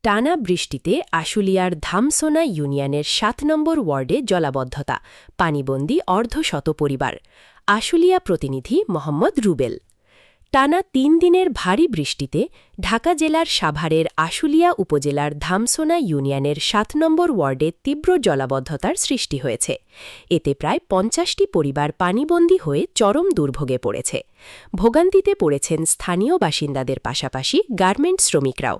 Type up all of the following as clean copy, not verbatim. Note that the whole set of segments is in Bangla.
টানা বৃষ্টিতে আশুলিয়ার ধামসোনা ইউনিয়নের ৭ নম্বর ওয়ার্ডে জলাবদ্ধতা, পানিবন্দী অর্ধশত পরিবার। আশুলিয়া প্রতিনিধি মোহাম্মদ রুবেল। টানা ৩ দিনের ভারী বৃষ্টিতে ঢাকা জেলার সাভারের আশুলিয়া উপজেলার ধামসোনা ইউনিয়নের ৭ নম্বর ওয়ার্ডে তীব্র জলাবদ্ধতার সৃষ্টি হয়েছে। এতে প্রায় ৫০টি পরিবার পানিবন্দী হয়ে চরম দুর্ভোগে পড়েছে। ভোগান্তিতে পড়েছেন স্থানীয় বাসিন্দাদের পাশাপাশি গার্মেন্টস শ্রমিকরাও।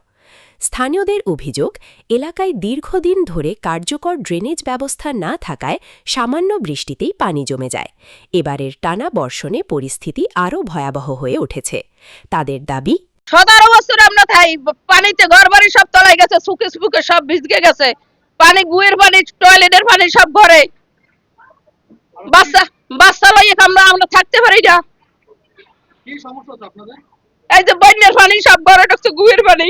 স্থানীয়দের অভিযোগ, এলাকায় দীর্ঘদিন ধরে কার্যকর ড্রেনেজ ব্যবস্থা না থাকায় সামান্য বৃষ্টিতেই পানি জমে যায়। এবারের টানা বর্ষণে পরিস্থিতি আরও ভয়াবহ হয়ে উঠেছে। তাদের দাবি, 17 বছর আমরা থাই, পানিতে ঘরবাড়ি সব তলায় গেছে, সুকে সুকে সব ভিজে গেছে। পানি, গুয়ের পানি, টয়লেটের পানি সব ঘরে। বাচ্চা বাচ্চা লইয়ে আমরা থাকতে পারি না। কি সমস্যা হচ্ছে আপনাদের? এই যে বন্যার পানি সব ঘরে ঢুকছে, গুয়ের পানি।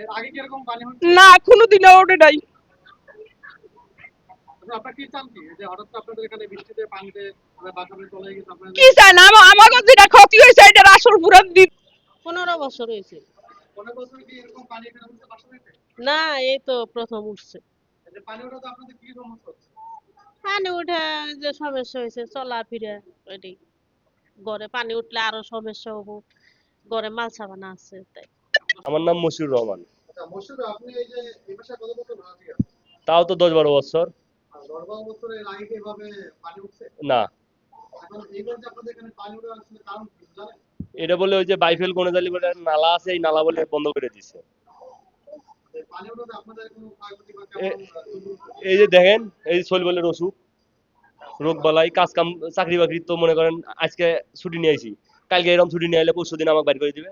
এর আগে কি এরকম পানি হচ্ছে? না, কোনোদিনও ওঠে নাই। আপনারা কি চান, কি যে হঠাৎ আপনাদের এখানে বৃষ্টিতে পানিতে বাসাবাড়ি চলে গেছে আপনাদের? কি চান? আমাকে যেটা ক্ষতি হয়েছে এটার আসল পুরান দিন। 15 বছর হয়েছে। 15 বছরে কি এরকম পানি এখানে উঠছে বাসাবাড়িতে? না, এই তো প্রথম উঠছে। এই যে পানি ওঠাতে আপনাদের কি সমস্যা হচ্ছে? পানি উঠে যে সমস্যা হয়েছে, চলাফেরা এটাই। ঘরে পানি উঠলে আরো সমস্যা হবো, ঘরে মাল সাবান আছে তাই। আমার নাম মশিউর রহমান। আচ্ছা মশিউর, আপনি এই যে এই বাসায় কত বছর ভাড়া দিয়ে আছেন? তাও তো 10-12 বছর। আর 10-12 বছরে এর আগে কি এভাবে পানি উঠছে? না, এখন এইবার যে আপনাদের এখানে পানি ওঠার আসলে কারণ কি জানেন? এটা বলে ওই যে বাইফেল কোনেজালি বলে নালা আছে, এই নালা বলে বন্ধ করে দিছে। এই পানি ওঠাতে আপনাদের কোনো ক্ষয়ক্ষতি বা এ- কেমন? এই যে দেখেন, এই শৈলবলের অসুখ, রোগ বালাই, কাজ কাম, চাকরি বাকরি তো মনে করেন আজকে ছুটি নিয়ে আইছি, কালকে এরকম ছুটি নিয়ে আইলে পরশু দিন আমাকে বাইর করে দিবে।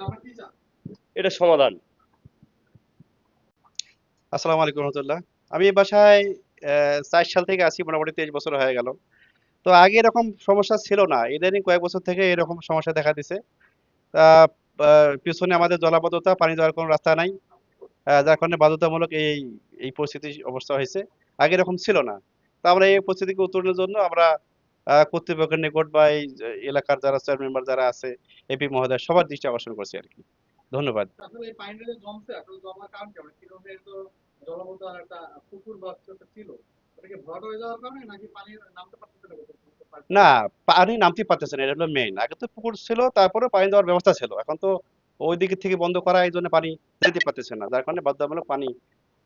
আপনারা কি চান? এটা সমাধান। আসসালামু আলাইকুম রহমতুল্লাহ। আমি এই বাসায় ৪ সাল থেকে আছি, মোটামুটি 23 বছর হয়ে গেল। তো আগে এরকম সমস্যা ছিল না, ইদানিং কয়েক বছর থেকে এরকম সমস্যা দেখা দিছে। তা পিছনে আমাদের জলাবদ্ধতা, পানি যাওয়ার কোনো রাস্তা নাই, যার কারণে বাধ্যতামূলক এই পরিস্থিতি অবস্থা হয়েছে। আগে এরকম ছিল না। তো আমরা এই পরিস্থিতিকে উত্তরণের জন্য আমরা কর্তৃপক্ষের নিকট বা এই এলাকার যারা চেয়ার মেম্বার যারা আছে, এপি মহোদয় সবার দৃষ্টি আকর্ষণ করছি আর কি। ধন্যবাদ। আসলে এই পানিটা যে জমছে, আসলে জমার কারণ কেমন? কিভাবে তো জলমগ্ন একটা পুকুর বা কিছু একটা ছিল, ওটা কি ভরাট হয়ে যাওয়ার কারণে নাকি পানি নামতে পারতেছে না কোথাও? না, পানি নামতে পারতেছে না, এটা হলো মেইন। আগে তো পুকুর ছিল, তারপরে পানি দেওয়ার ব্যবস্থা ছিল। এখন তো ওই দিক থেকে বন্ধ করা, এই জন্য পানি যেতে পারতেছে না, যার কারণে বাধ্যতামূলক পানি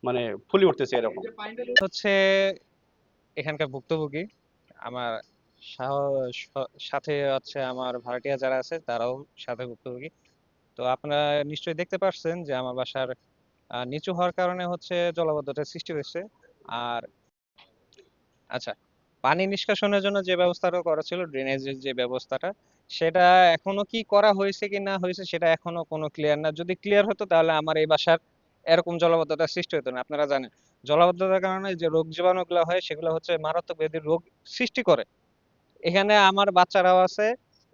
মানে ফুলে উঠতেছে এই এরকম। যে পানিটা হচ্ছে এখানকার ভুক্তভোগী। আমার সাথে হচ্ছে আমার ভাড়াটিয়া যারা আছে তারাও সাথে ভুক্তভোগী। তো আপনারা নিশ্চয়ই দেখতে পাচ্ছেন যে আমার বাসার নিচু হওয়ার কারণে হচ্ছে জলাবদ্ধতার সৃষ্টি হয়েছে। আর আচ্ছা, পানি নিষ্কাশনের জন্য যে ব্যবস্থাটা করা ছিল, ড্রেনেজের যে ব্যবস্থাটা, সেটা এখনো কি করা হয়েছে কি না হয়েছে সেটা এখনো কোনো ক্লিয়ার না। যদি ক্লিয়ার হতো তাহলে আমার এই বাসার এরকম জলাবদ্ধতার সৃষ্টি হতো না। আপনারা জানেন জলাবদ্ধতার কারণে যে রোগ জীবাণুগুলো হয় সেগুলো হচ্ছে মারাত্মক ব্যাধির রোগ সৃষ্টি করে। এখানে আমার বাচ্চারাও আছে,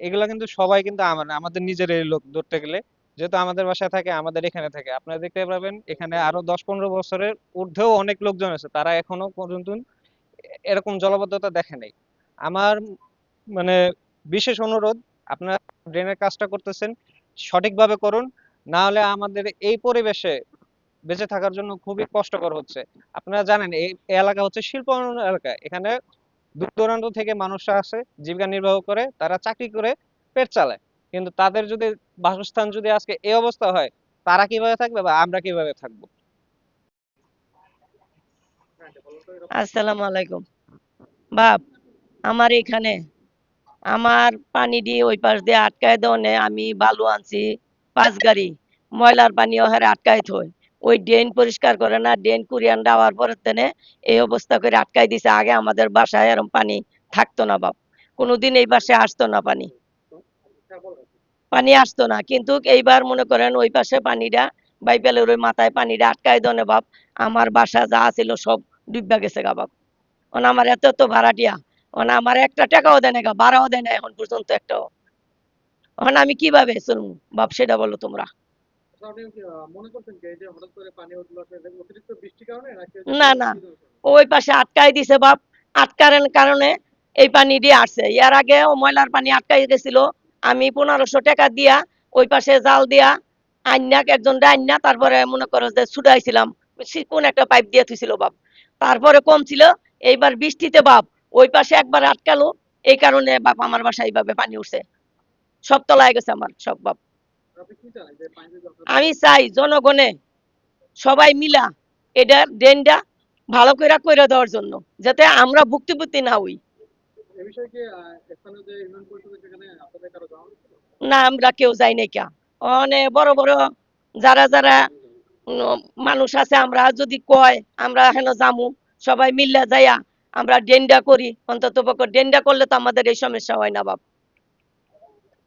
এগুলা কিন্তু সবাই কিন্তু আমাদের নিজেরই লোক ধরতে গেলে, যেহেতু আমাদের বাসায় থাকে, আমাদের এখানে থাকে। আপনারা দেখতে পাবেন এখানে আরো 10-15 বছরের ঊর্ধ্বেও অনেক লোকজন আছে, তারা এখনো পর্যন্ত এরকম জলাবদ্ধতা দেখে নাই। আমার মানে বিশেষ অনুরোধ, আপনারা ড্রেনের কাজটা করতেছেন সঠিকভাবে করুন, না হলে আমাদের এই পরিবেশে বেঁচে থাকার জন্য খুবই কষ্টকর হচ্ছে। আপনারা জানেন এই এই এলাকা হচ্ছে শিল্প এলাকা, এখানে দূর দূরান্ত থেকে মানুষরা আসে, জীবিকা নির্বাহ করে, তারা চাকরি করে পেট চালায়। কিন্তু তাদের যদি বাসস্থান যদি আজকে এই অবস্থা হয়, তারা কিভাবে থাকবে বা আমরা কিভাবে থাকবো? আসসালামু আলাইকুম। বাপ, আমার এখানে আমার পানি দিয়ে ওই পাশ দিয়ে আটকায় দেওয়ানে আমি বালু আনছি 5 গাড়ি, ময়লার পানি ওহারে আটকায় থই। ওই ড্রেন পরিষ্কার করে না, ড্রেন কুরিয়ান দেওয়ার পরে তেনে এই অবস্থা করে আটকায় দিছে। আগে আমাদের বাসায় এরকম পানি থাকতো না বাপ, কোনোদিন এই বাসায় আসতো না পানি, পানি আসতো না। কিন্তু এইবার মনে করেন ওই পাশে পানিটা বাইপেলের ওই মাথায় পানিটা আটকায় দেওয়ানে বাপ আমার বাসা যা ছিল সব ডুববা গেছে গা বাপ। আমার এত তো ভাড়াটিয়া, আমার একটা টাকাও দেয় না, ভাড়াও দেয় না এখন পর্যন্ত একটাও। আমি কিভাবে চলবো বাপ, সেটা বলো তোমরা। আপনি মনে করছেন যে এই যে হঠাৎ করে পানি উঠলো আসলে অতিরিক্ত বৃষ্টির কারণে নাকি না না, ওই পাশে আটকাই দিছে বাপ, আটকার কারণে এই পানি দিয়ে আসছে। এর আগে ও ময়লার পানি আটকাই গেছিল, আমি 1500 টাকা দিয়া ওই পাশে জাল দিয়া আইনা একজনটা আইনা তারপরে মনে করো যে ছুটাইছিলাম কোন একটা পাইপ দিয়ে থুইছিল বাপ, তারপরে কম ছিল। এইবার বৃষ্টিতে বাপ ওই পাশে একবার আটকালো, এই কারণে বাপ আমার বাসায় এইভাবে পানি উঠছে, সব তলায় গেছে আমার সব বাপ। আপনি কি চান যে পানি যখন আমি চাই জনগণে সবাই মিলা এটা ড্রেনটা ভালো করে কইরা দেওয়ার জন্য, যাতে আমরা ভুক্তভোগী না হই। এ বিষয়ে কি স্থানীয় যে ইউনিয়ন পরিষদ সেখানে আপনাদের কারো জানানো ছিল? না আমরা কেউ যাই নাই কা, অনেক বড় বড় যারা যারা মানুষ আছে, আমরা যদি কয় আমরা হেন জামু, সবাই মিল্লা যাইয়া আমরা ডেন্ডা করি, অন্তত পক্ষে ডেন্ডা করলে তো আমাদের এই সমস্যা হয় না বাপ।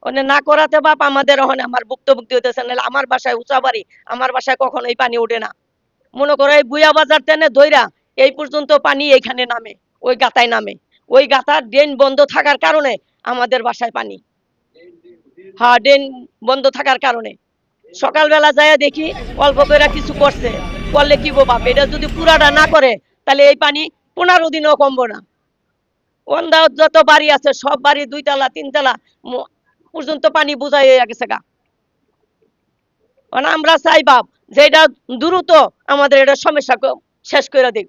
ওনে না করাতে বাপ আমাদের ওখানে আমার ভুক্তভোগী হইতেছে, নাহলে আমার বাসায় উঁচা বাড়ি, আমার বাসায় কখনো এই পানি ওঠে না। মনে করো এই বুয়া বাজার টেনে ধইরা এই পর্যন্ত পানি এইখানে নামে, ওই গাতায় নামে, ওই গাতার ড্রেন বন্ধ থাকার কারণে আমাদের বাসায় পানি। হ্যাঁ, ড্রেন বন্ধ থাকার কারণে সকালবেলা যায় দেখি অল্প করে কিছু করছে, করলে কি গো বাপ, এটা যদি পুরাটা না করে তাহলে এই পানি 15 দিনও কমবো না। অন্ধা যত বাড়ি আছে সব বাড়ি 2 তলা 3 তলা পর্যন্ত পানি বোঝাই হয়ে গেছে গা। মানে আমরা চাই বাপ যে এটা দ্রুত আমাদের এটা সমস্যা শেষ করে দিক।